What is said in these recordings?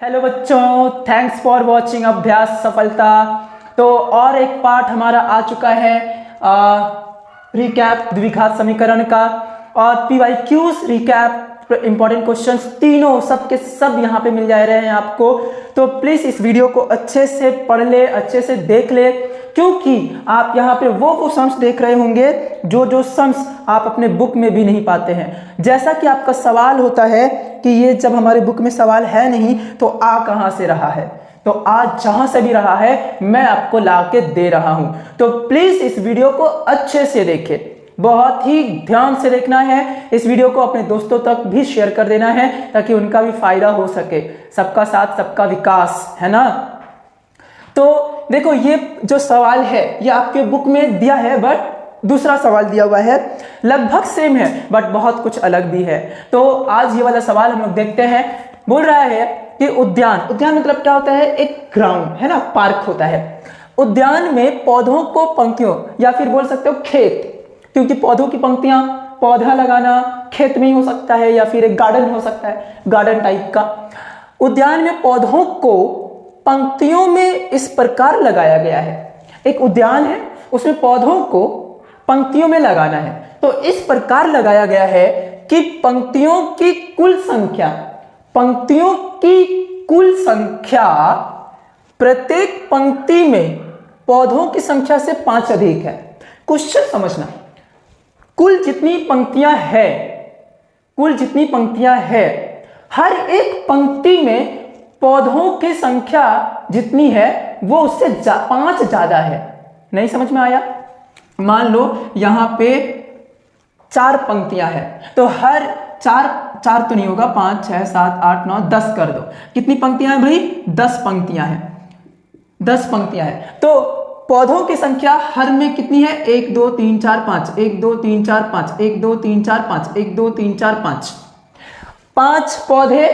Hello बच्चों, thanks for watching अभ्यास सफलता। तो और एक पार्ट हमारा आ चुका है रिकैप द्विघात समीकरण का और PYQs रिकैप इंपॉर्टेंट क्वेश्चंस तीनों सब के सब यहाँ पे मिल जा रहे हैं आपको। तो प्लीज इस वीडियो को अच्छे से पढ़ ले, अच्छे से देख ले, क्योंकि आप यहाँ पे वो सम्स देख रहे होंगे जो सम्स आप अपने बुक में भी नहीं पाते हैं। जैसा कि आपका सवाल होता है कि ये जब हमारे बुक में सवाल है नहीं तो आ कहाँ से रहा है, तो आज जहां से भी रहा है मैं आपको ला के दे रहा हूं। तो प्लीज इस वीडियो को अच्छे से देखें, बहुत ही ध्यान से देखना है। इस वीडियो को अपने दोस्तों तक भी शेयर कर देना है ताकि उनका भी फायदा हो सके। सबका साथ सबका विकास, है ना। तो देखो, ये जो सवाल है ये आपके बुक में दिया है, बट दूसरा सवाल दिया हुआ है, लगभग सेम है बट बहुत कुछ अलग भी है। तो आज ये वाला सवाल हम लोग देखते हैं। बोल रहा है कि उद्यान मतलब क्या होता है, एक ग्राउंड है ना, पार्क होता है। उद्यान में पौधों को पंक्तियों या फिर बोल सकते हो खेत, क्योंकि पौधों की पंक्तियां, पौधा लगाना खेत में ही हो सकता है या फिर एक गार्डन हो सकता है, गार्डन टाइप का। उद्यान में पौधों को पंक्तियों में इस प्रकार लगाया गया है। एक उद्यान है, उसमें पौधों को पंक्तियों में लगाना है, तो इस प्रकार लगाया गया है कि पंक्तियों की कुल संख्या प्रत्येक पंक्ति में पौधों की संख्या से 5 अधिक है। क्वेश्चन समझना, कुल जितनी पंक्तियां है हर एक पंक्ति में पौधों की संख्या जितनी है वो उससे 5 ज्यादा है। नहीं समझ में आया? मान लो यहां पे 4 पंक्तियां हैं, तो हर चार तो नहीं होगा, 5 6 7 8 9 10 कर दो। कितनी पंक्तियां हैं भाई? 10 पंक्तियां हैं। 10 पंक्तियां हैं तो पौधों की संख्या हर में कितनी है? 1 2 3 4 5, 1 2 3 4 5, 1 2 3 4 5, 1 2 3 4 5, 5 पौधे,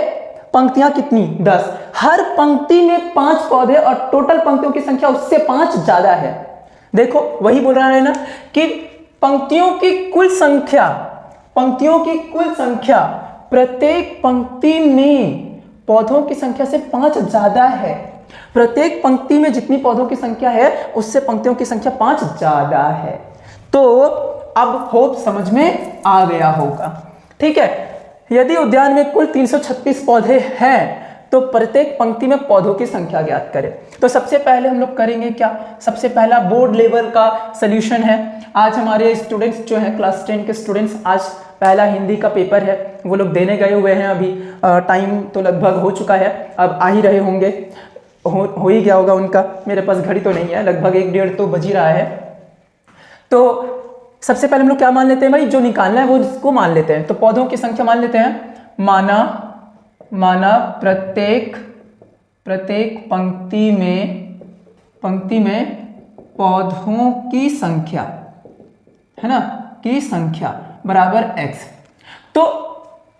पंक्तियां कितनी? 10। हर पंक्ति में 5 पौधे और टोटल पंक्तियों की संख्या उससे 5 ज्यादा है। देखो, वही बोल रहा है ना कि पंक्तियों की कुल संख्या प्रत्येक पंक्ति में पौधों की संख्या से 5 ज्यादा है। प्रत्येक पंक्ति में जितनी पौधों की संख्या है उससे पंक्तियों की संख्या 5 ज्यादा है। तो अब होप समझ में आ गया होगा, ठीक है। यदि उद्यान में कुल 336 पौधे हैं तो प्रत्येक पंक्ति में पौधों की संख्या ज्ञात करें। तो सबसे पहले हम लोग करेंगे क्या, सबसे पहला बोर्ड लेवल का सॉल्यूशन है। आज हमारे स्टूडेंट्स जो हैं क्लास 10 के स्टूडेंट्स, आज पहला हिंदी का पेपर है, वो लोग देने गए हुए हैं। अभी टाइम तो लगभग हो चुका है, अब आ ही रहे होंगे, हो ही गया होगा उनका। मेरे पास घड़ी तो नहीं है, लगभग 1 1:30 तो बज ही रहा है। तो सबसे पहले हम लोग क्या मान लेते हैं भाई, जो निकालना है वो इसको मान लेते हैं। तो पौधों की संख्या मान लेते हैं, माना प्रत्येक पंक्ति में पौधों की संख्या, है ना, की संख्या बराबर x। तो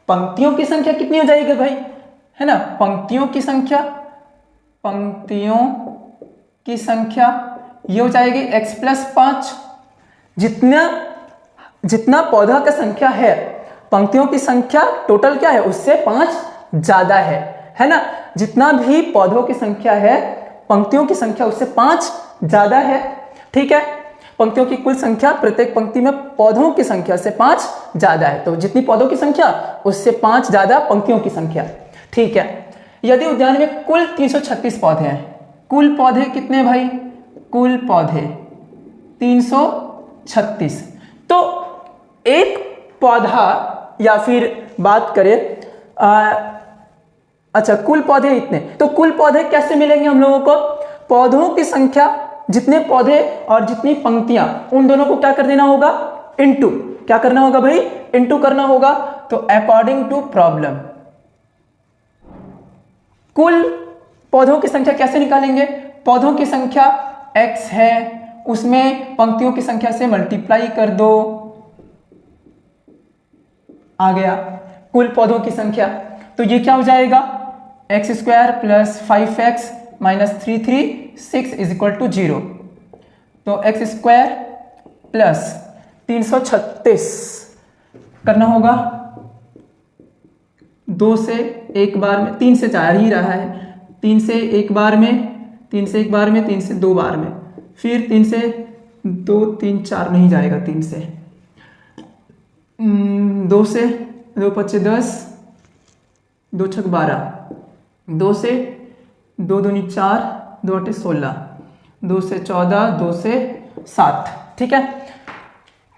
पंक्तियों की संख्या कितनी हो जाएगी भाई, है ना, पंक्तियों की संख्या ये हो जाएगी x + 5। जितना पौधा का संख्या है, पंक्तियों की संख्या टोटल क्या है उससे 5 ज्यादा है ना। जितना भी पौधों की संख्या है पंक्तियों की संख्या उससे 5 ज्यादा है, ठीक है। पंक्तियों की कुल संख्या प्रत्येक पंक्ति में पौधों की संख्या से 5 ज्यादा है, तो जितनी पौधों की संख्या उससे 5 ज्यादा पंक्तियों की संख्या, ठीक है। यदि उद्यान में कुल 336 पौधे हैं, कुल पौधे कितने भाई? कुल पौधे 336। तो एक पौधा, या फिर बात करें अच्छा कुल पौधे इतने, तो कुल पौधे कैसे मिलेंगे हम लोगों को? पौधों की संख्या, जितने पौधे और जितनी पंक्तियां, उन दोनों को क्या कर देना होगा? इनटू। क्या करना होगा भाई? इनटू करना होगा। तो अकॉर्डिंग टू प्रॉब्लम कुल पौधों की संख्या कैसे निकालेंगे? पौधों की संख्या x है, उसमें पंक्तियों की संख्या से मल्टीप्लाई कर दो, आ गया कुल पौधों की संख्या। तो ये क्या हो जाएगा? x² + 5x - 336 = 0। तो x² + 336 करना होगा 2 से, एक बार में 3 से 4 ही रहा है, 3 से एक बार में, 3 से एक बार में, 3 से 2 बार में, फिर 3 से 2, 3, 4 नहीं जाएगा, 3 से 2 से 2 5 10, 2 6 12, 2 से 2 दूनी 4, 2 8 16, 2 से 14, 2 से 7, ठीक है।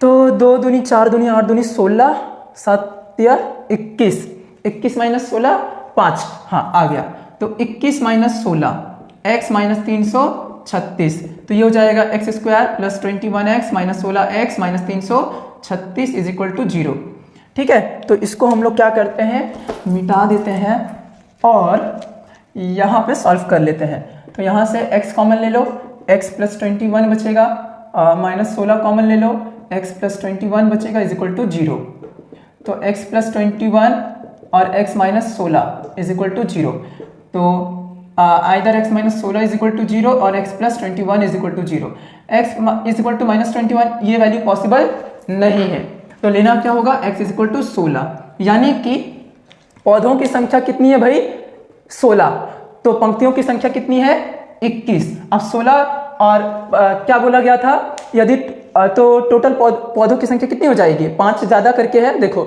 तो 2 दूनी 4 दूनी 8 दूनी 16, 7 या 21, 21 माइनस 16 5, हाँ आ गया। तो 21 माइनस 16 x माइनस 336, तो ये हो जाएगा x square plus 21x minus 16x minus 336 is equal to 0, ठीक है। तो इसको हम लोग क्या करते हैं, मिटा देते हैं और यहाँ पे सॉल्व कर लेते हैं। तो यहाँ से x कॉमन ले लो, x प्लस 21 बचेगा, माइनस 16 कॉमन ले लो, x प्लस 21 बचेगा इज इक्वल टू 0। तो x प्लस 21 और x minus 16 is equal to 0। तो either x minus 16 is equal to 0 और x plus 21 is equal to 0। x is equal to minus 21 ये value possible नहीं है, तो लेना क्या होगा, x इज इक्वल टू 16, यानी कि पौधों की संख्या कितनी है भाई 16, तो पंक्तियों की संख्या कितनी है 21। अब 16 और क्या बोला गया था, यदि तो टोटल पौधों की संख्या कितनी हो जाएगी, 5 ज्यादा करके है, देखो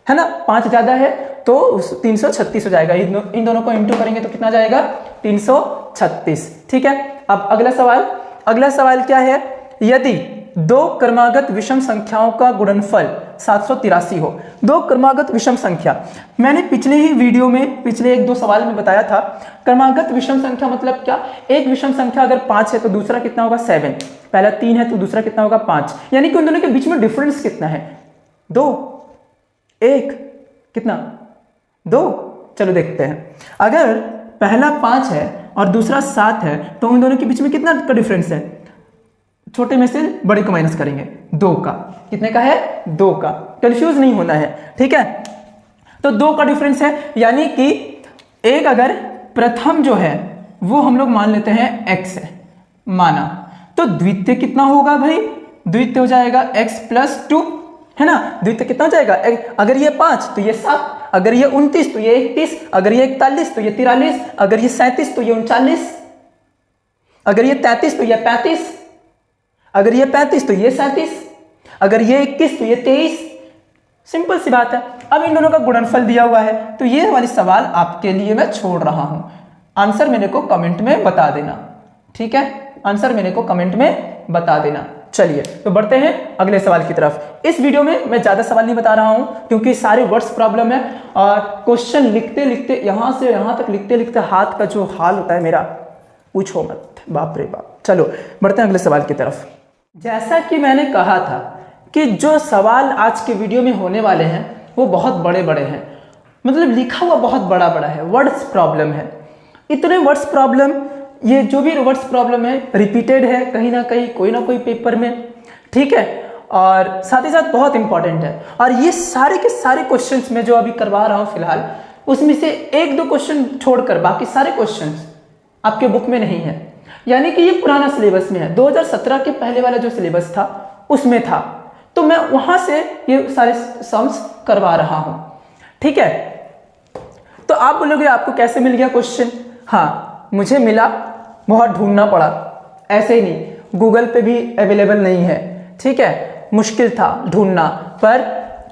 है ना, 5 ज्यादा है तो 336 हो जाएगा। इन दोनों को इंटू करेंगे तो कितना जाएगा 336, ठीक है। अब अगला सवाल क्या है, यदि 2 क्रमागत विषम संख्याओं का गुणनफल 783 हो। 2 क्रमागत विषम संख्या, मैंने पिछले ही वीडियो में पिछले 1-2 सवाल में बताया था, क्रमागत विषम संख्या मतलब क्या, एक विषम संख्या अगर 5 है तो दूसरा कितना होगा 7, पहला 3 है तो दूसरा कितना होगा 5, यानी कि उन दोनों के बीच में डिफरेंस कितना है 2, 1 कितना 2। चलो देखते हैं, अगर पहला 5 है और दूसरा 7 है तो उन दोनों के बीच में कितना का डिफरेंस है, छोटे में से बड़े को माइनस करेंगे, 2 का, कितने का है 2 का, कंफ्यूज नहीं होना है, ठीक है। तो 2 का डिफरेंस है, यानी कि एक अगर प्रथम जो है वो हम लोग मान लेते हैं x है माना, तो द्वितीय कितना होगा भाई, द्वितीय हो जाएगा x प्लस 2, है ना। द्वितीय कितना हो जाएगा, अगर ये 5 तो ये 7, अगर ये 29 तो ये 31, अगर ये 41 तो ये 43, अगर ये 37 तो ये 39, अगर ये 33 तो ये 35, अगर ये 35 तो ये 37, अगर ये 21 तो ये 23। सिंपल सी बात है। अब इन दोनों का गुणनफल दिया हुआ है, तो ये वाली सवाल आपके लिए मैं छोड़ रहा हूं, आंसर मेरे को कमेंट में बता देना, ठीक है, आंसर मेरे को कमेंट में बता देना। चलिए तो बढ़ते हैं अगले सवाल की तरफ। इस वीडियो में मैं ज्यादा सवाल नहीं बता रहा हूं क्योंकि सारे वर्ड्स प्रॉब्लम है और क्वेश्चन लिखते लिखते यहां से यहां तक लिखते लिखते हाथ का जो हाल होता है मेरा, पूछो मत, बाप रे बाप। चलो बढ़ते हैं अगले सवाल की तरफ। जैसा कि मैंने कहा था कि जो सवाल आज के वीडियो में होने वाले हैं वो बहुत बड़े बड़े हैं, मतलब लिखा हुआ बहुत बड़ा बड़ा है, वर्ड्स प्रॉब्लम है। इतने वर्ड्स प्रॉब्लम, ये जो भी वर्ड्स प्रॉब्लम है रिपीटेड है कहीं ना कहीं कोई ना कोई पेपर में, ठीक है, और साथ ही साथ बहुत इंपॉर्टेंट है। और ये सारे के सारे क्वेश्चंस में जो अभी करवा रहा हूं फिलहाल, उसमें से 1-2 क्वेश्चन छोड़कर बाकी सारे क्वेश्चंस आपके बुक में नहीं है, यानी कि ये पुराना सिलेबस में है। 2017 के पहले वाला जो सिलेबस था उसमें था, तो मैं वहां से ये सारे सम्स करवा रहा हूं, ठीक है। तो आप बोलोगे आपको कैसे मिल गया क्वेश्चन, हाँ मुझे मिला, बहुत ढूंढना पड़ा, ऐसे ही नहीं, गूगल पे भी अवेलेबल नहीं है, ठीक है, मुश्किल था ढूंढना, पर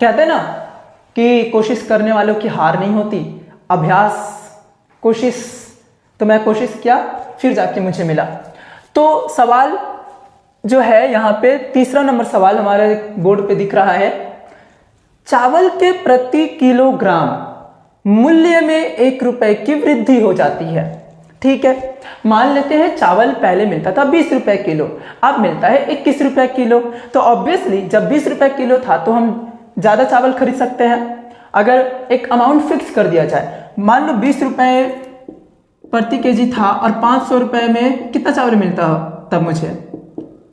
कहते हैं ना कि कोशिश करने वालों की हार नहीं होती, अभ्यास कोशिश, तो मैं कोशिश किया फिर जाके मुझे मिला। तो सवाल जो है यहाँ पे 3रा नंबर सवाल हमारे बोर्ड पे दिख रहा है, चावल के प्रति किलोग्राम मूल्य में 1 रुपए की वृद्धि हो जाती है, ठीक है। मान लेते हैं चावल पहले मिलता था 20 रुपए किलो, अब मिलता है 21 रुपए किलो, तो ऑब्वियसली जब 20 रुपए किलो था तो हम ज्यादा चावल खरीद सकते हैं। अगर एक अमाउंट फिक्स कर दिया जाए, मान लो 20 रुपए प्रति केजी था और 500 रुपए में कितना चावल मिलता तब मुझे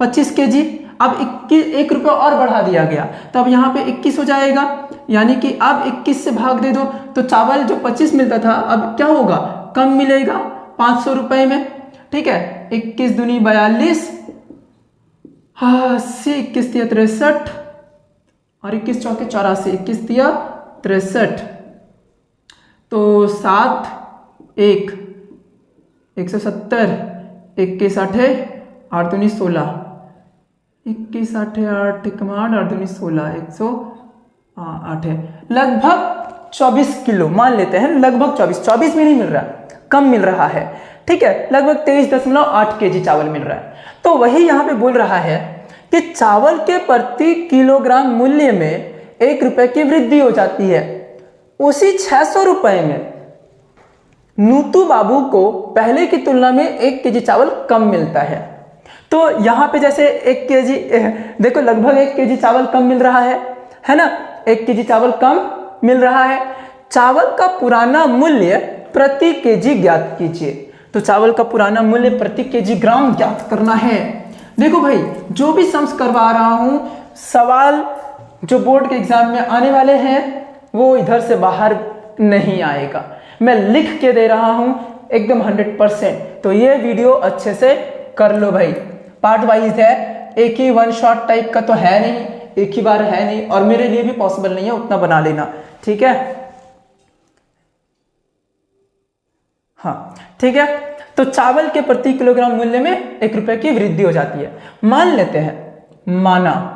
25 केजी, अब 1 रुपया और बढ़ा दिया गया, तो अब यहाँ पे 21 हो जाएगा, यानी कि अब 21 से भाग दे दो तो चावल जो 25 मिलता था अब क्या होगा, कम मिलेगा 500 रुपए में, ठीक है। 21 दूनी 42, हाँ 21 तिया 63 और 21 चौके 84, 21 तिया 63, तो 7 1 170, 21 8 8 दूनी 16, 21 8 8 कमांड 8 दूनी 16, 108 है, लगभग 24 किलो मान लेते हैं, लगभग 24 में नहीं मिल रहा, कम मिल रहा है, ठीक है, लगभग 23.8 kg चावल मिल रहा है। तो वही यहाँ पे बोल रहा है कि चावल के प्रति किलोग्राम मूल्य में 1 रुपए की वृद्धि हो जाती है। उसी 600 रुपए में नूतू बाबू को पहले की तुलना में 1 kg चावल कम मिलता है। तो यहाँ पे जैसे 1 kg, देखो लगभग 1 kg चावल कम मिल रहा है ना, 1 kg चावल कम मिल रहा है। चावल का पुराना मूल्य प्रति केजी ज्ञात कीजिए। तो चावल का पुराना मूल्य प्रति केजी ग्राम ज्ञात करना है। देखो भाई, जो भी सम्स करवा रहा हूं, सवाल जो बोर्ड के एग्जाम में आने वाले हैं वो इधर से बाहर नहीं आएगा, मैं लिख के दे रहा हूं एकदम 100%। तो ये वीडियो अच्छे से कर लो भाई, पार्ट वाइज है, एक ही वन शॉट टाइप का तो है नहीं, एक ही बार है नहीं, और मेरे लिए भी पॉसिबल नहीं है उतना बना लेना, ठीक है। हाँ ठीक है, तो चावल के प्रति किलोग्राम मूल्य में 1 रुपए की वृद्धि हो जाती है। मान लेते हैं, माना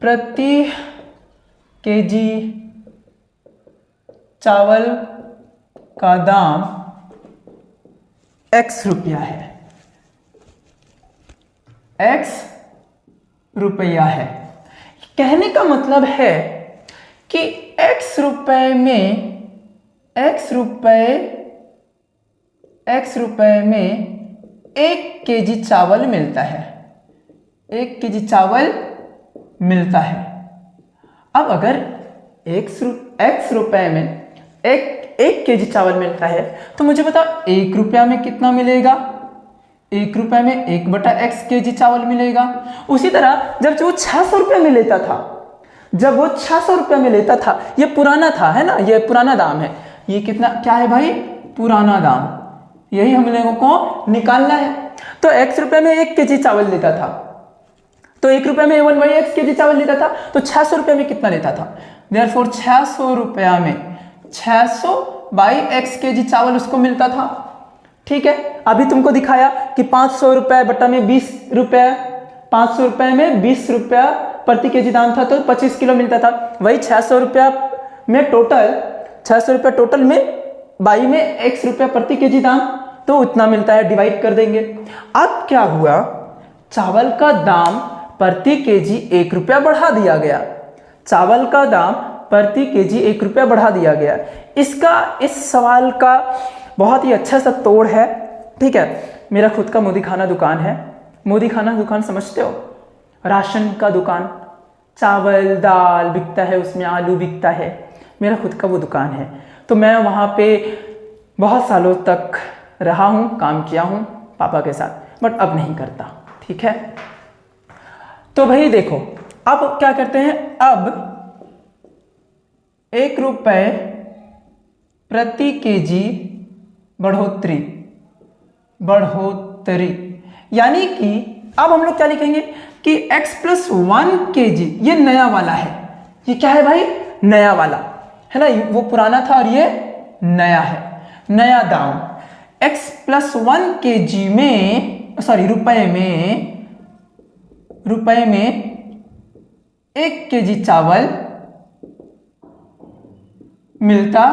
प्रति केजी चावल का दाम x रुपया है, x रुपया है। कहने का मतलब है कि x रुपए में x रुपए में 1 केजी चावल मिलता है, 1 केजी चावल मिलता है। अब अगर x रुपए में एक केजी चावल मिलता है तो मुझे बता 1 रुपया में कितना मिलेगा, 1 रुपए में 1/x केजी चावल मिलेगा। उसी तरह जब वो 600 रुपये में लेता था, जब वो 600 रुपये में लेता था, ये पुराना था, है ना, ये पुराना दाम है, ये कितना क्या है भाई, पुराना दाम, यही हम लोगों को निकालना है। तो x रुपये में 1 केजी चावल लेता था, तो 1 रुपये में 1/x केजी चावल लेता था, तो 600 रुपये में कितना लेता था, देयरफॉर 600 रुपया में 600/x केजी चावल उसको मिलता था, ठीक है। अभी तुमको दिखाया कि 500 रुपये बटा में 20 रुपये, 500 रुपये में 20 रुपया प्रति केजी दाम था, तो 25 किलो मिलता था। वही 600 रुपया में टोटल, 600 रुपया टोटल में बाई में x रुपया प्रति केजी दाम, तो उतना मिलता है, डिवाइड कर देंगे। अब क्या हुआ, चावल का दाम प्रति केजी 1 रुपया बढ़ा दिया गया, चावल का दाम प्रति केजी 1 रुपया बढ़ा दिया गया। इस सवाल का बहुत ही अच्छा सा तोड़ है, ठीक है। मेरा खुद का मोदी खाना दुकान है, मोदी खाना दुकान समझते हो, राशन का दुकान, चावल दाल बिकता है, उसमें आलू बिकता है, मेरा खुद का वो दुकान है। तो मैं वहाँ पे बहुत सालों तक रहा हूँ, काम किया हूँ पापा के साथ, बट अब नहीं करता, ठीक है। तो भाई देखो, अब क्या करते हैं, अब 1 रुपए प्रति केजी बढ़ोतरी, यानी कि अब हम लोग क्या लिखेंगे कि x + 1 kg, ये नया वाला है, ये क्या है भाई, नया वाला है ना, वो पुराना था और ये नया है, नया दाम। x + 1 kg में, सॉरी रुपए में 1 केजी चावल मिलता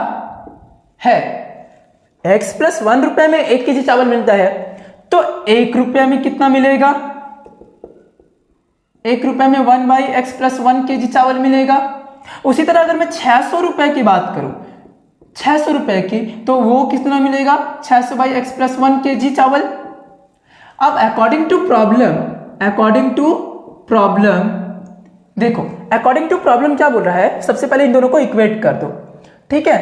है। x + 1 रुपए में 1 केजी चावल मिलता है, तो 1 रुपया में कितना मिलेगा, 1 रुपए में 1/x + 1 केजी चावल मिलेगा। उसी तरह अगर मैं 600 रुपए की बात करूं, 600 रुपए की, तो वो कितना मिलेगा, 600/x + 1 केजी चावल। अब अकॉर्डिंग टू प्रॉब्लम देखो, अकॉर्डिंग टू प्रॉब्लम क्या बोल रहा है, सबसे पहले इन दोनों को इक्वेट कर दो, ठीक है।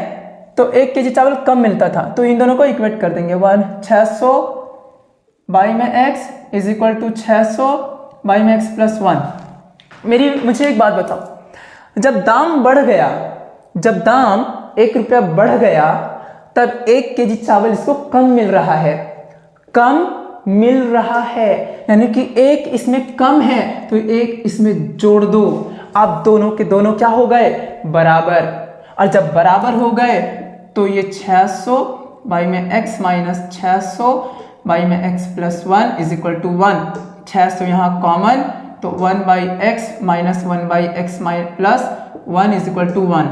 तो 1 केजी चावल कम मिलता था, तो इन दोनों को इक्वेट कर देंगे, 600 बाई में x = 600 बाई में x + 1। मुझे एक बात बताओ, जब दाम बढ़ गया, जब दाम 1 रुपया बढ़ गया, तब 1 केजी चावल इसको कम मिल रहा है, कम मिल रहा है, यानी कि 1 इसमें कम है तो 1 इसमें जोड़ दो। अब दोनों के दोनों क्या हो गए, बराबर, और जब बराबर हो गए तो ये 600 बाई में x माइनस 600 बाई में x plus 1 is equal to 1। 600 यहाँ कॉमन, तो 1 by x minus 1 by x plus 1 is equal to 1।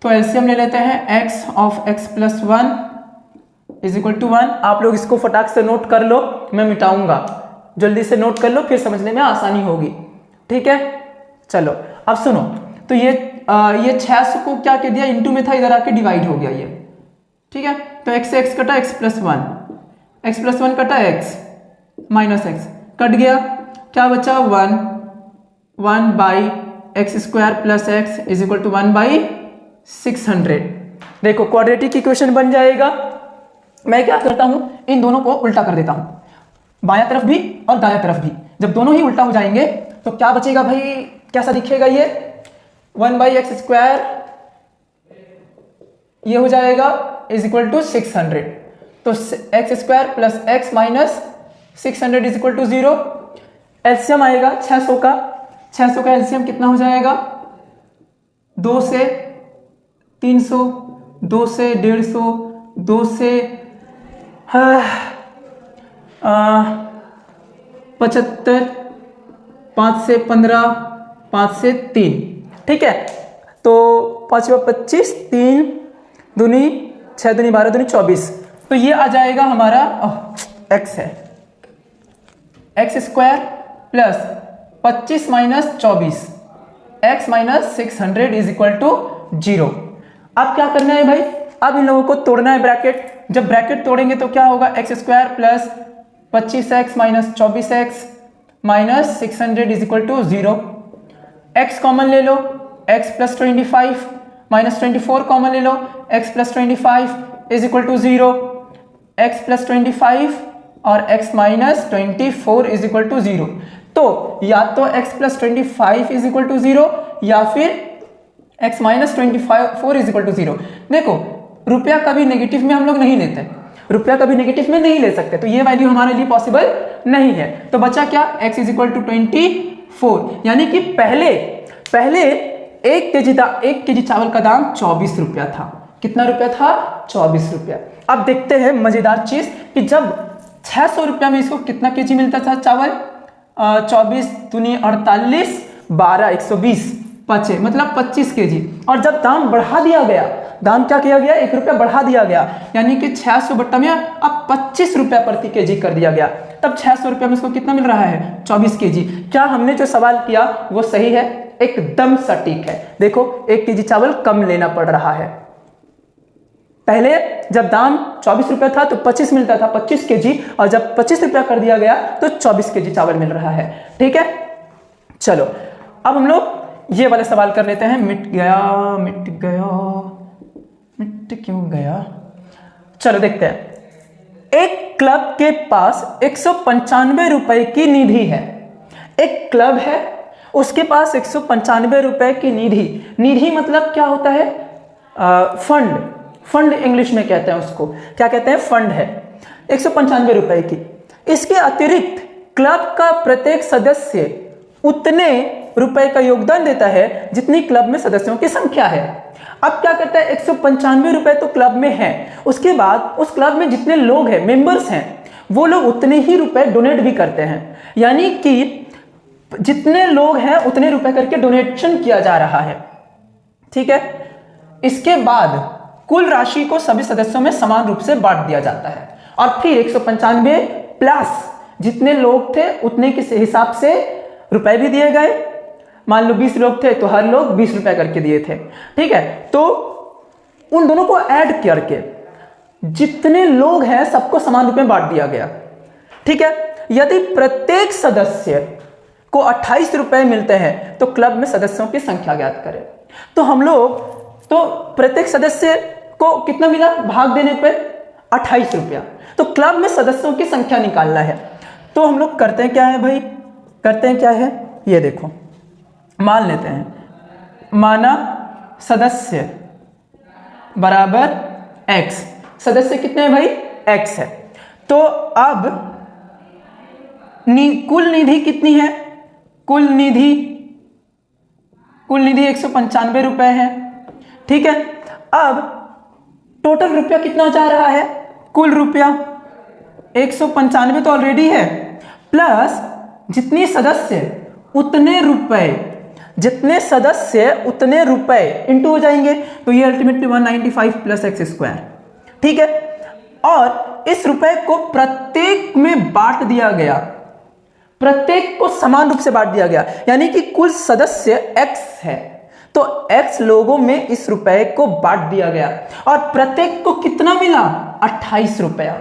तो एलसीएम ले लेते हैं, x of x plus 1 is equal to 1। आप लोग इसको फटाक से नोट कर लो, मैं मिटाऊंगा, जल्दी से नोट कर लो, फिर समझने में आसानी होगी। ठीक है, चलो अब सुनो। तो ये 600 को क्या कह दिया, इंटू में था, इधर आके डिवाइड हो गया ये। ठीक है, तो x से x कटा, x प्लस 1, x प्लस 1 कटा x माइनस x कट गया, क्या बचा 1 by x square plus x is equal to 1 by 600। देखो क्वाड्रेटिक इक्वेशन बन जाएगा। मैं क्या करता हूं, इन दोनों को उल्टा कर देता हूं, बायां तरफ भी और दायां तरफ भी। जब दोनों ही उल्टा हो जाएंगे तो क्या बचेगा भाई, कैसा दिखेगा ये, 1 बाई एक्स स्क्वायर ये हो जाएगा इज इक्वल टू 600। तो x square plus x minus 600 is equal to 0। LCM आएगा 600 का, 600 का एलसीएम कितना हो जाएगा, 2 से 300, 2 से 150, 2 से 75, 5 से 15, 5 से 3। ठीक है, तो 5 25, 3 दूनी 6 दूनी 12 दूनी 24। तो ये आ जाएगा हमारा x है, x square plus 25 minus 24 x minus 600 is equal to 0। अब क्या करना है भाई, अब इन लोगों को तोड़ना है ब्रैकेट। जब ब्रैकेट तोड़ेंगे तो क्या होगा, x square plus 25x minus 24x minus 600 is equal to 0। x common ले लो, x प्लस 25 माइनस 24 कॉमन ले लो, x plus 25 is equal to 0। x plus 25 और x minus 24 is equal to 0। तो या तो x plus 25 is equal to 0 या फिर x minus 24 is equal to 0। देखो रुपया कभी नेगेटिव में हम लोग नहीं लेते, रुपया कभी नेगेटिव में नहीं ले सकते, तो ये वैल्यू हमारे लिए पॉसिबल नहीं है। तो बचा क्या, x इज इक्वल टू 24, यानी कि पहले 1 केजी चावल का दाम 24 रुपया था। कितना रुपया था, 24 रुपया। अब देखते हैं मजेदार चीज कि जब 600 रुपया में इसको कितना केजी मिलता था चावल, 24 दूनी 48, 12 120 बचे, मतलब 25 केजी। और जब दाम बढ़ा दिया गया, दाम क्या किया गया, 1 रुपया बढ़ा दिया गया, यानी कि 600 बट्टा में अब 25 रुपया प्रति केजी कर दिया गया। तब 600 रुपया में इसको कितना मिल रहा है, 24 केजी। क्या हमने जो सवाल किया वो सही है, एकदम सटीक है। देखो 1 केजी चावल कम लेना पड़ रहा है। पहले जब दाम 24 रुपया था तो 25 मिलता था, 25 केजी, और जब 25 रुपया कर दिया गया तो 24 केजी चावल मिल रहा है। ठीक है, चलो अब हम लोग ये वाले सवाल कर लेते हैं। मिट क्यों गया, चलो देखते हैं। एक क्लब के पास 195 रुपए की निधि है। एक क्लब है, उसके पास 195 रुपए की निधि मतलब क्या होता है, फंड इंग्लिश में कहते हैं उसको, क्या कहते हैं, फंड है 195 रुपए की। इसके अतिरिक्त क्लब का प्रत्येक सदस्य उतने रुपए का योगदान देता है जितनी क्लब में सदस्यों की संख्या है। अब क्या करता है, 195 रुपए तो क्लब में है, उसके बाद उस क्लब में जितने लोग हैं, मेंबर्स हैं, वो लोग उतने ही रुपए डोनेट भी करते हैं, यानी कि जितने लोग हैं उतने रुपए करके डोनेशन किया जा रहा है। ठीक है, इसके बाद कुल राशि को सभी सदस्यों में समान रूप से बांट दिया जाता है, और फिर 195 प्लस जितने लोग थे उतने के हिसाब से रुपए भी दिए गए। मान लो 20 लोग थे तो हर लोग 20 रुपए करके दिए थे। ठीक है, तो उन दोनों को ऐड करके जितने लोग हैं सबको समान रूप में बांट दिया गया। ठीक है, यदि प्रत्येक सदस्य को 28 रुपए मिलते हैं तो क्लब में सदस्यों की संख्या ज्ञात करें। तो हम लोग तो प्रत्येक सदस्य को कितना मिला भाग देने पे, 28 रुपया। तो क्लब में सदस्यों की संख्या निकालना है। तो हम लोग करते हैं क्या है भाई, करते हैं क्या है, ये देखो मान लेते हैं, माना सदस्य बराबर x, सदस्य कितने हैं भाई, x है। तो अब कुल निधि कितनी है, कुल निधि 195 रुपए है। ठीक है, अब टोटल रुपया कितना जा रहा है, कुल रुपया 195 तो ऑलरेडी है, प्लस जितने सदस्य उतने रुपए, जितने सदस्य उतने रुपए इंटू हो जाएंगे, तो ये अल्टीमेटली 195 प्लस एक्स स्क्वायर, ठीक है। और इस रुपए को प्रत्येक में बांट दिया गया, प्रत्येक को समान रूप से बांट दिया गया, यानी कि कुल सदस्य x है, तो x लोगों में इस रुपए को बांट दिया गया, और प्रत्येक को कितना मिला, 28 रुपया,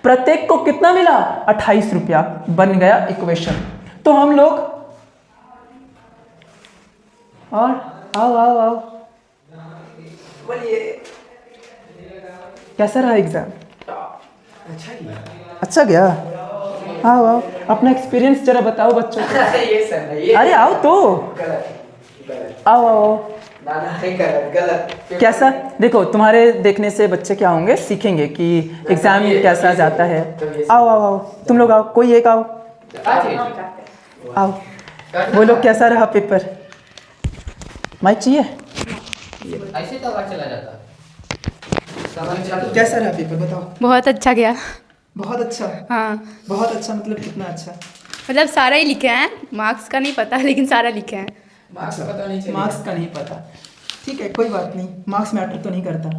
प्रत्येक को कितना मिला, 28 रुपया, बन गया इक्वेशन। तो हम लोग और आओ बोलिए, कैसा रहा एग्जाम? अच्छा गया। आओ अपना एक्सपीरियंस जरा बताओ बच्चों को। अरे आओ तो, आओ गलत। कैसा, देखो तुम्हारे देखने से बच्चे क्या होंगे, सीखेंगे कि एग्जाम कैसा जाता है। आओ तुम लोग आओ, कोई एक आओ, बोलो कैसा रहा पेपर? माइक चाहिए? ऐसे तो चला जाता। कैसा रहा पेपर बताओ? बहुत अच्छा गया। बहुत अच्छा? हाँ। बहुत अच्छा मतलब कितना अच्छा? मतलब सारा ही लिखे हैं, मार्क्स का नहीं पता लेकिन सारा लिखे हैं। मार्क्स पता नहीं चलेगा। मार्क्स का नहीं पता, ठीक है कोई बात नहीं, मार्क्स मैटर तो नहीं करता,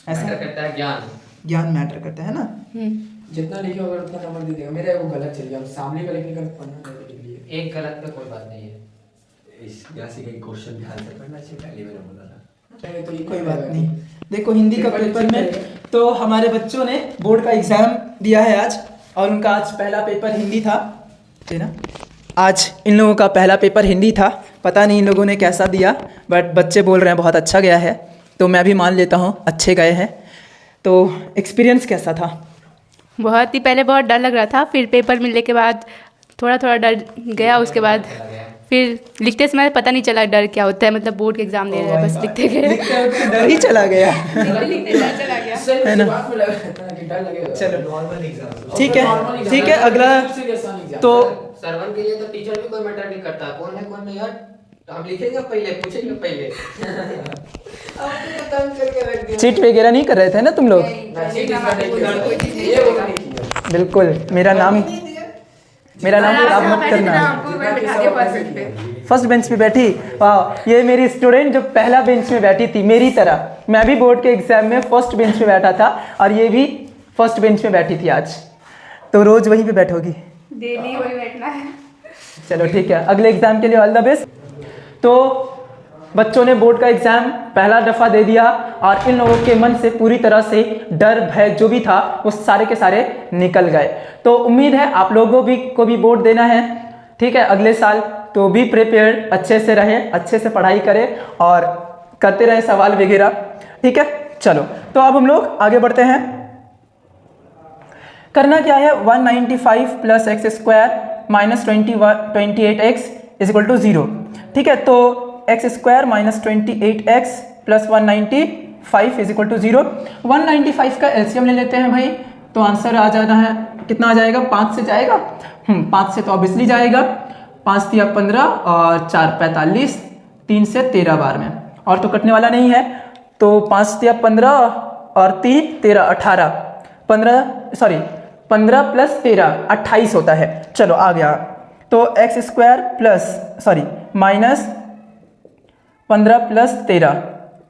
ऐसा मैटर करता है ज्ञान, ज्ञान मैटर करता है ना। जितना लिखे होगा उतना नंबर दे देगा। मेरा वो गलत चल गया, सामने का लिखने का पढ़ना लिख लिए, एक गलत का कोई बात नहीं है। इस यहाँ से कई क्वेश्चन ध्यान से पढ़ना चाहिए, पहले मैंने बोला था। तो कोई बात नहीं। देखो हिंदी का पेपर में तो हमारे बच्चों ने बोर्ड का एग्जाम दिया है आज, और उनका आज पहला पेपर हिंदी था, है ना। आज इन लोगों का पहला पेपर हिंदी था, पता नहीं इन लोगों ने कैसा दिया, बट बच्चे बोल रहे हैं बहुत अच्छा गया है, तो मैं भी मान लेता हूँ अच्छे गए हैं। तो एक्सपीरियंस कैसा था? बहुत ही पहले बहुत डर लग रहा था, फिर पेपर मिलने के बाद थोड़ा थोड़ा डर गया, उसके बाद फिर लिखते समय पता नहीं चला डर क्या होता है, मतलब बोर्ड के एग्जाम दे रहे हैं बस लिखते गए, डर ही चला गया लिखते डर चला गया, है ना। चलो नॉर्मल एग्जाम, ठीक है अगला। तो सर्वन के लिए तो टीचर भी कोई मैटर नहीं करता, कौन है कौन नहीं यार, हम लिखेंगे पहले, पूछेंगे पहले। चीट वगैरह नहीं कर रहे थे ना तुम लोग? बिल्कुल, मेरा नाम खराब मत करना। फर्स्ट बेंच पे बैठी, वाह, ये मेरी स्टूडेंट जो पहला बेंच में बैठी थी मेरी तरह, मैं भी बोर्ड के एग्जाम में फर्स्ट बेंच पे बैठा था, और ये भी फर्स्ट बेंच में बैठी थी आज, तो रोज वहीं पे बैठोगी? डेली वही बैठना है। चलो ठीक है, अगले एग्जाम के लिए ऑल द बेस्ट। तो बच्चों ने बोर्ड का एग्जाम पहला दफा दे दिया, और इन लोगों के मन से पूरी तरह से डर भय जो भी था वो सारे के सारे निकल गए। तो उम्मीद है आप लोगों को भी बोर्ड देना है, ठीक है, अगले साल, तो भी प्रिपेयर्ड, अच्छे से रहें, अच्छे से पढ़ाई करें और करते रहें सवाल वगैरह, ठीक है। चलो तो अब हम लोग आगे बढ़ते हैं। करना क्या है, 195 plus x square minus 28x is equal to 0, ठीक है। तो x square minus 28x plus 195 is equal to 0। 195 का एलसीएम ले लेते हैं भाई, तो आंसर आ जाना है, कितना आ जाएगा, 5 से जाएगा, 5 से तो ऑब्वियसली जाएगा, 5 तिया 15 और 4 45, 3 से 13 बार में, और तो कटने वाला नहीं है, तो 5 तिया 15 और 3 13 18, 15 प्लस 13 28 होता है। चलो आ गया, तो x square minus 15 plus 13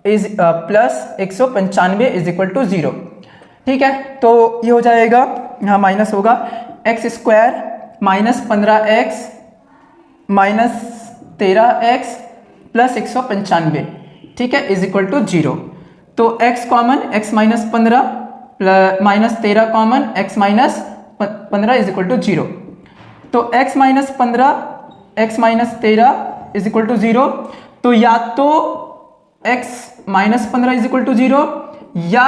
is plus 195 is equal to 0, ठीक है। तो ये हो जाएगा, यहाँ माइनस होगा, x square minus 15x minus 13x plus 195, ठीक है, इज इक्वल टू 0। तो x common, x minus 15 minus 13 common, x minus 15 is equal to 0। तो x minus 15 x minus 13 is equal to 0। तो या तो x minus 15 is equal to 0 या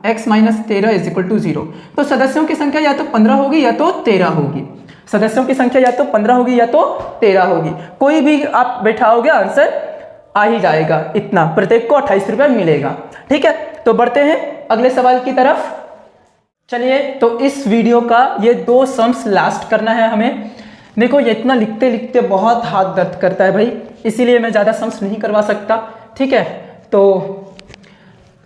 x minus 13 is equal to 0। तो सदस्यों की संख्या या तो 15 होगी या तो 13 होगी, सदस्यों की संख्या या तो 15 होगी या तो 13 होगी, कोई भी आप बैठाओगे आंसर आ ही जाएगा, इतना, प्रत्येक को 28 रुपये मिलेगा, ठीक है। तो बढ़ते हैं अगले सवाल की तरफ। चलिए, तो इस वीडियो का ये 2 सम्स लास्ट करना है हमें। देखो ये इतना लिखते लिखते बहुत हाथ दर्द करता है भाई, इसीलिए मैं ज़्यादा सम्स नहीं करवा सकता, ठीक है। तो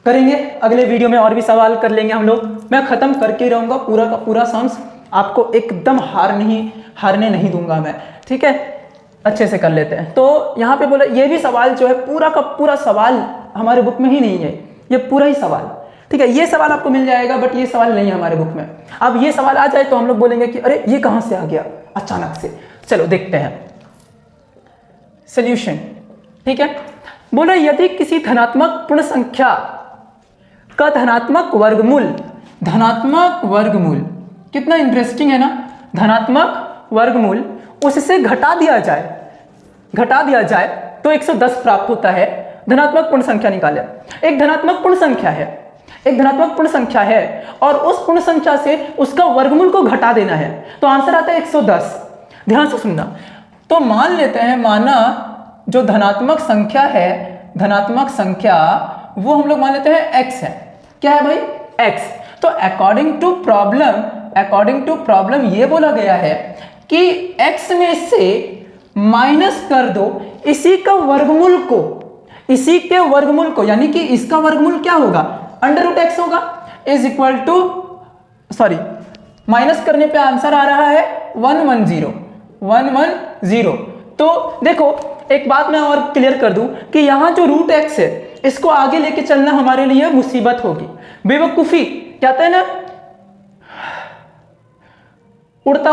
करेंगे अगले वीडियो में, और भी सवाल कर लेंगे हम लोग। मैं ख़त्म करके रहूँगा पूरा का पूरा सम्स, आपको एकदम हारने नहीं दूंगा मैं, ठीक है। अच्छे से कर लेते हैं। तो यहाँ पे बोला ये भी सवाल जो है पूरा का पूरा सवाल हमारे बुक में ही नहीं है, ये पूरा ही सवाल, ठीक है। ये सवाल आपको मिल जाएगा बट ये सवाल नहीं है हमारे बुक में। अब ये सवाल आ जाए तो हम लोग बोलेंगे कि अरे ये कहाँ से आ गया अचानक से। चलो देखते हैं सॉल्यूशन, ठीक है। बोला यदि किसी धनात्मक पूर्ण संख्या का धनात्मक वर्गमूल, कितना इंटरेस्टिंग है ना, धनात्मक वर्गमूल उससे घटा दिया जाए तो 110 प्राप्त होता है। धनात्मक पूर्ण संख्या निकाले। एक धनात्मक पूर्ण संख्या है और उस पूर्ण संख्या से उसका वर्गमूल को घटा देना है, तो आंसर आता है 110। ध्यान से सुनना। तो मान लेते हैं, माना जो धनात्मक संख्या वो हम लोग मान लेते हैं x है। क्या है भाई? x। तो अकॉर्डिंग टू प्रॉब्लम ये बोला गया है कि x में से माइनस कर दो इसी के वर्गमूल को, यानी कि इसका वर्गमूल क्या होगा? √x होगा, is equal to, sorry minus करने पे आंसर आ रहा है 110। तो देखो एक बात मैं और क्लियर कर दूं कि यहां जो √x है इसको आगे लेके चलना हमारे लिए मुसीबत होगी, बेवकूफी। कहते हैं ना उड़ता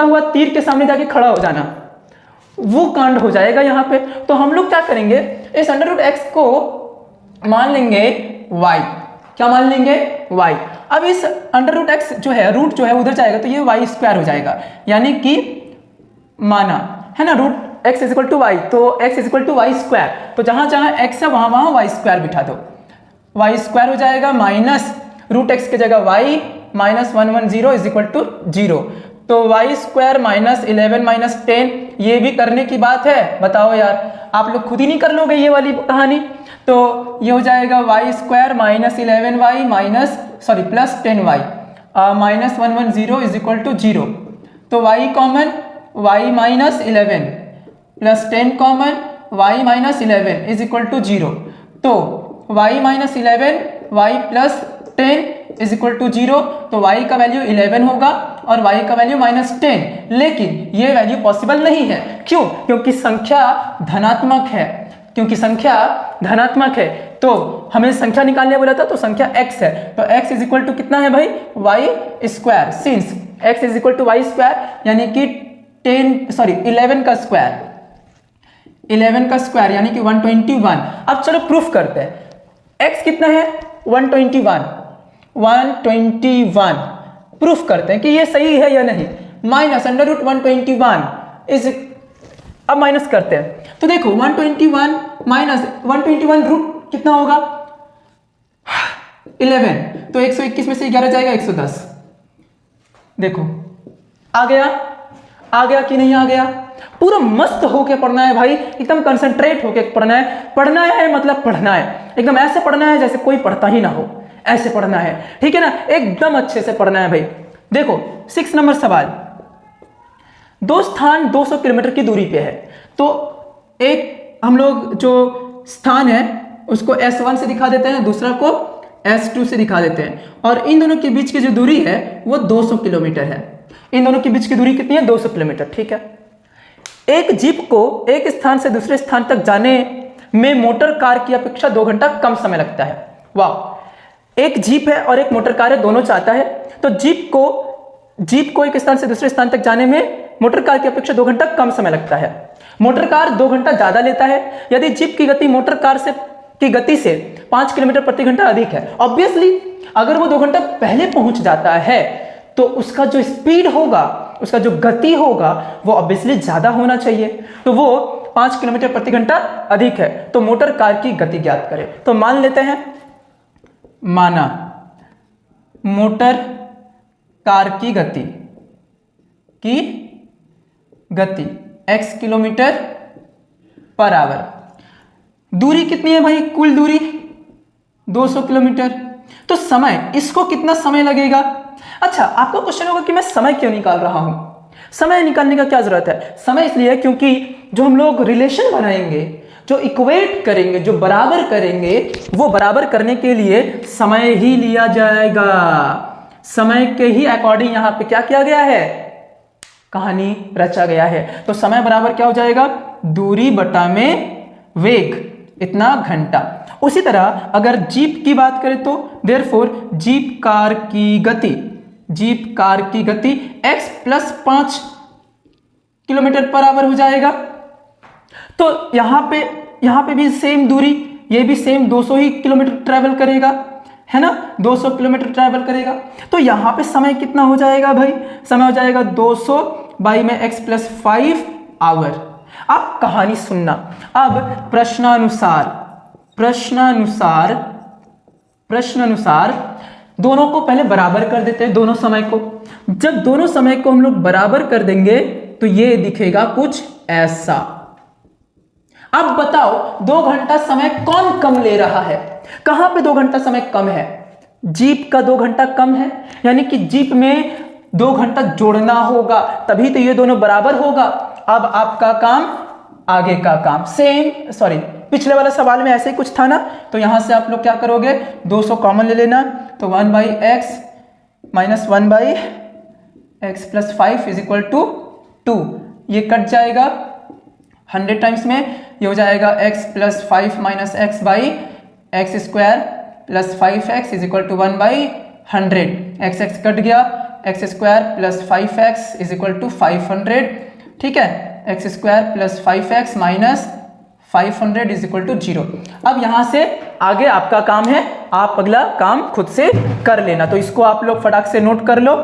हुआ तीर के सामने जाके खड़ा हो जाना, वो कांड हो जाएगा यहाँ पे। तो हम लोग क्या करेंगे, इस √x को मान लेंगे y। क्या मान लेंगे? y। अब इस √x जो है, रूट जो है उधर जाएगा तो ये y² हो जाएगा, यानी कि माना है ना √x = y, तो x = y²। तो जहां x है वहां y² बिठा दो, y² हो जाएगा, माइनस √x की जगह y, माइनस 110 = 0। तो y² -11 -10, ये भी करने की बात है? बताओ यार, आप लोग खुद ही नहीं कर लोगे ये वाली कहानी? तो ये हो जाएगा y² -11y plus 10y minus 110 = 0। तो y common, y -11 plus 10 common, y -11 = 0। तो y -11 y प्लस 10 = 0। तो y का वैल्यू 11 होगा और y का वैल्यू -10। लेकिन ये वैल्यू पॉसिबल नहीं है। क्यों? क्योंकि संख्या धनात्मक है। तो हमें संख्या निकालने बोला था, तो संख्या x है, तो x = कितना है भाई? y²। सिंस x = y², यानी कि 11 का स्क्वायर यानी कि 121। अब चलो प्रूफ करते हैं। x कितना है? 121। प्रूफ करते हैं कि ये सही है या नहीं। माइनस √121 इज, अब माइनस करते हैं। तो देखो 121 माइनस 121 रूट कितना होगा? 11। तो 121 में से 11 जाएगा 110। देखो आ गया कि नहीं आ गया? पूरा मस्त होके पढ़ना है भाई, एकदम कंसंट्रेट होके पढ़ना है मतलब पढ़ना है, एकदम ऐसे पढ़ना है जैसे कोई पढ़ता ही ना हो, ऐसे पढ़ना है, ठीक है ना? एकदम अच्छे से पढ़ना है भाई। देखो 6 नंबर सवाल, दो स्थान 200 किलोमीटर की दूरी पे है। तो एक हम लोग जो स्थान है उसको S1 से दिखा देते हैं, दूसरा को S2 से दिखा देते हैं, और इन दोनों के बीच की जो दूरी है वो 200 किलोमीटर है। इन दोनों के बीच की दूरी कितनी है? 200 किलोमीटर, ठीक है। एक जीप को एक स्थान से दूसरे स्थान तक जाने में मोटर कार की अपेक्षा 2 घंटा कम समय लगता है। वाह, एक जीप है और एक मोटर कार है, दोनों चाहता है। तो जीप को एक स्थान से दूसरे स्थान तक जाने में मोटर कार की अपेक्षा 2 घंटा कम समय लगता है। मोटर कार 2 घंटा ज्यादा लेता है यदि जीप की गति मोटर कार की गति से 5 किलोमीटर प्रति घंटा अधिक है। ऑब्वियसली अगर वो 2 घंटा पहले पहुंच जाता है तो उसका जो स्पीड होगा, उसका जो गति होगा वो ऑब्वियसली ज्यादा होना चाहिए। तो वो 5 किलोमीटर प्रति घंटा अधिक है। तो मोटर कार की गति ज्ञात करें। तो मान लेते हैं, माना मोटर कार की गति x किलोमीटर पर आवर। दूरी कितनी है भाई? कुल दूरी 200 किलोमीटर। तो समय, इसको कितना समय लगेगा? अच्छा, आपका क्वेश्चन होगा कि मैं समय क्यों निकाल रहा हूं? समय निकालने का क्या जरूरत है? समय इसलिए क्योंकि जो हम लोग रिलेशन बनाएंगे जो इक्वेट करेंगे, जो बराबर करेंगे, वो बराबर करने के लिए समय ही लिया जाएगा। समय के ही अकॉर्डिंग यहां पे क्या किया गया है, कहानी रचा गया है। तो समय बराबर क्या हो जाएगा, दूरी बटा में वेग, इतना घंटा। उसी तरह अगर जीप की बात करें तो देयरफॉर जीप कार की गति x plus 5 kilometre per hour हो जाएगा। तो यहां पे भी सेम दूरी, ये भी सेम 200 ही किलोमीटर ट्रेवल करेगा, है ना, 200 किलोमीटर ट्रेवल करेगा। तो यहां पे समय कितना हो जाएगा भाई, समय हो जाएगा 200 बाई में x प्लस 5 आवर। अब कहानी सुनना। अब प्रश्नानुसार दोनों को पहले बराबर कर देते हैं, दोनों समय को। जब दोनों समय को हम लोग बराबर कर देंगे तो ये दिखेगा कुछ ऐसा। अब बताओ 2 घंटा समय कौन कम ले रहा है, कहां पे 2 घंटा समय कम है, जीप का 2 घंटा कम है, यानी कि जीप में 2 घंटा जोड़ना होगा, तभी तो ये दोनों बराबर होगा। अब आपका काम, आगे का काम पिछले वाला सवाल में ऐसे ही कुछ था ना, तो यहां से आप लोग क्या करोगे, 200 कॉमन ले लेना, तो 1/x minus 1/x plus 5 is equal to 2, ये कट जाएगा 100 टाइम्स में, ये हो जाएगा x plus 5 minus x by x square plus 5x is equal to 1/100, x cut गया, x square plus 5x is equal to 500, ठीक है, x square plus 5x minus 500 is equal to 0। अब यहां से आगे आपका काम है, आप अगला काम खुद से कर लेना, तो इसको आप लोग फटाक से नोट कर लो,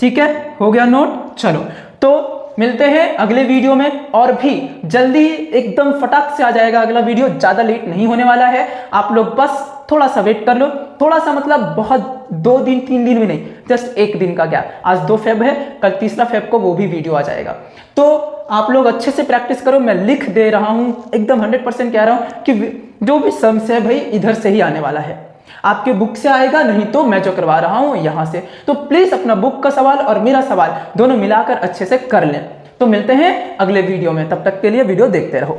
ठीक है, हो गया नोट। चलो तो मिलते हैं अगले वीडियो में, और भी जल्दी एकदम फटाक से आ जाएगा अगला वीडियो, ज्यादा लेट नहीं होने वाला है, आप लोग बस थोड़ा सा वेट कर लो, थोड़ा सा मतलब बहुत 2 दिन 3 दिन भी नहीं, जस्ट 1 दिन का गैप। आज 2 फेब है, कल 3 फेब को वो भी वीडियो आ जाएगा। तो आप लोग अच्छे से प्रैक्टिस करो, मैं लिख दे रहा हूं, एकदम 100% कह रहा हूं कि जो भी सम्स है भाई इधर से ही आने वाला है, आपके बुक से आएगा, नहीं तो मैं जो करवा रहा हूं यहां से। तो प्लीज अपना बुक का सवाल और मेरा सवाल दोनों मिलाकर अच्छे से कर लें। तो मिलते हैं अगले वीडियो में, तब तक के लिए वीडियो देखते रहो।